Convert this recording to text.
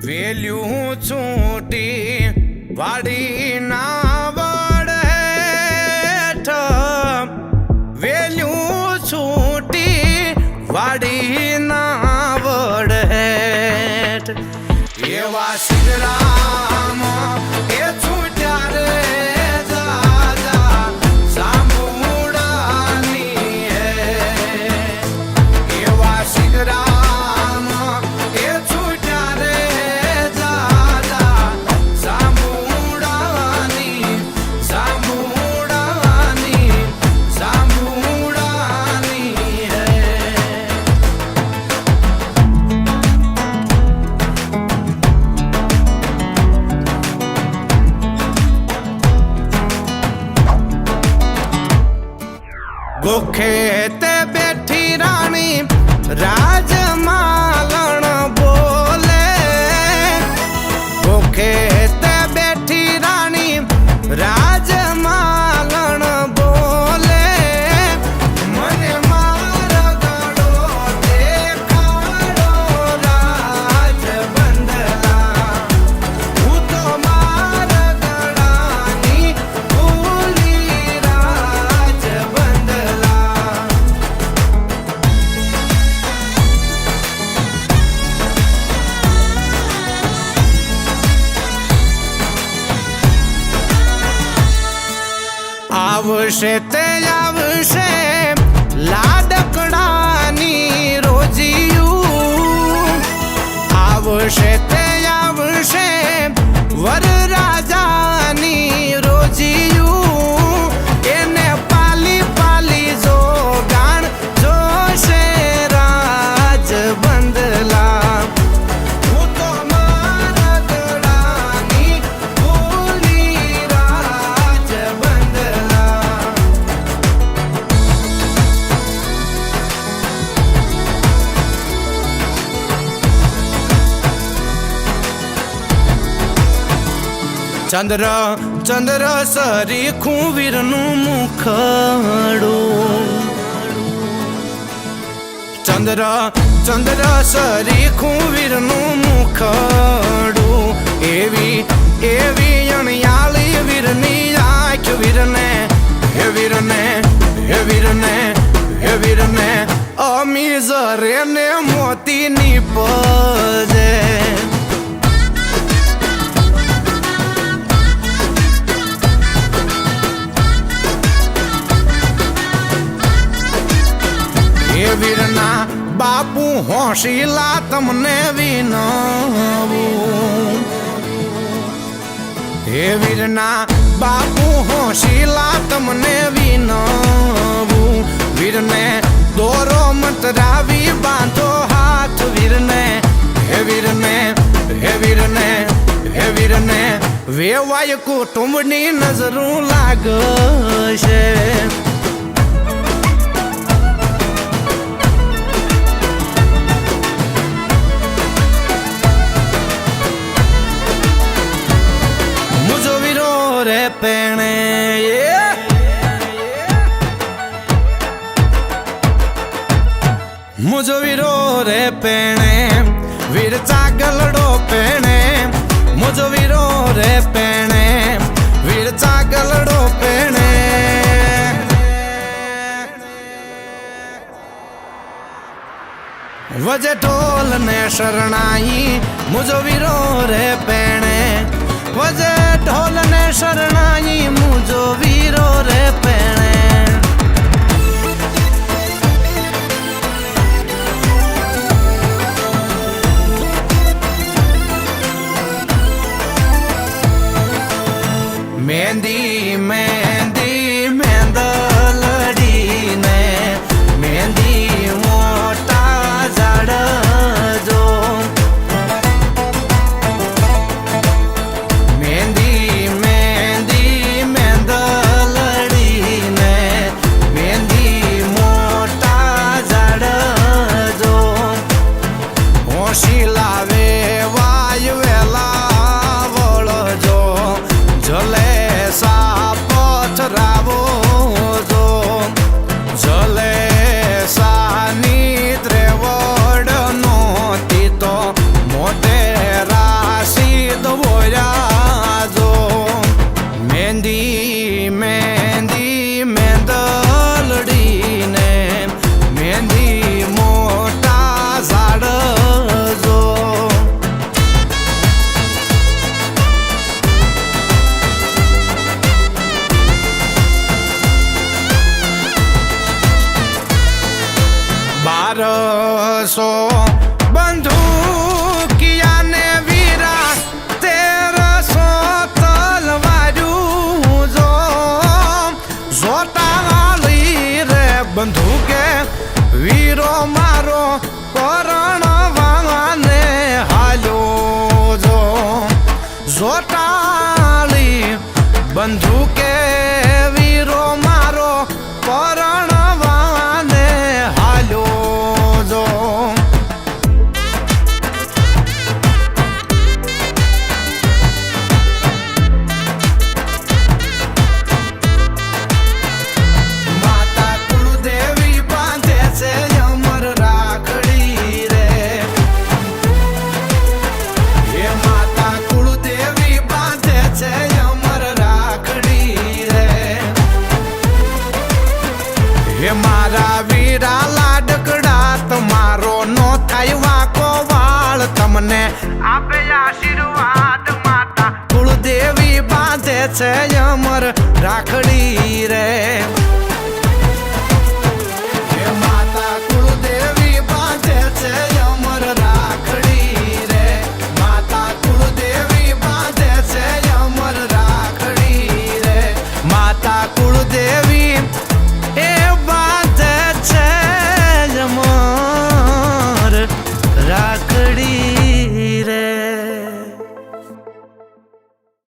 value છૂટી વાડી ના વડ હેઠ વેલ્યું છૂટી વાડી ના વડ હેઠ એવા સિદ્ધરામ એ છૂટ્યા રે गोखे ते बैठी रानी राजमालन बोले गोखे ते बैठी रानी राजमालन बोले मने मारगड़ो देखाड़ो राज बंदला हूँ तो मारगड़ानी भूली राज बंदला आवशे ते आवशे लाडकड़ानी रोजियू आवशे ते आवशे वरराजानी रोजियू एने पाली पाली जो गाण जोशे राज बंदला चंद्र चंद्र सरी खूवीर मुखड़ू चंद्र चंद्र सरी खूवीर मुखड़ू एवी एवी अणियाली वीरनी आँख वीरने हे वीरने हे वीरने हे वीरने अमीजरे ने मोती निपजे वीरना बापू होशिला तमने विनवू हे वीरना बापू होशिला तमने विनवू वीरने दोरो मंतरावी बांधो हाथ वीरने हे वीरने हे वीरने हे वीरने वेवाय कुटुंबनी नजरू लागशे रे पेणे मुझो वीरो रे पेणे वीर चागलड़ो पेणे मुझो वीरो रे पेणे वीर चागलड़ो पेणे वजे ढोल ने शरणाई मुझो वीरो रे पेणे वजे ढोल ने शरणाई मुझो वीरो रे पेणे मेहंदी मेहंदी मेहंदलड़ी ने मेहंदी मोटा जड़ जो शिलावे वायु वेला वळ जो झले सा 1300 બંદૂકિયા ને વીરા 1300 તલવાર્યું જો જોટાળી રે બંદૂકે વીરો મારો પરણવાને હાલ્યો જો જોટાળી બંદૂકે વીરો મારો પરણવાને હાલ્યો જો માતા કુળદેવી બાંધે છે અમર રાખડી રે એ માતા કુળદેવી બાંધે છે અમર રાખડી રે હે મારા વીરા લાડકડા તમારો નો થાય વાકો વાળ તમને આપે આશીર્વાદ માતા કુળદેવી બાંધે છે અમર રાખડી રે હે માતા કુળદેવી બાંધે છે અમર રાખડી રે માતા કુળદેવી બાંધે છે અમર રાખડી રે માતા કુળદેવી એ બાંધે છે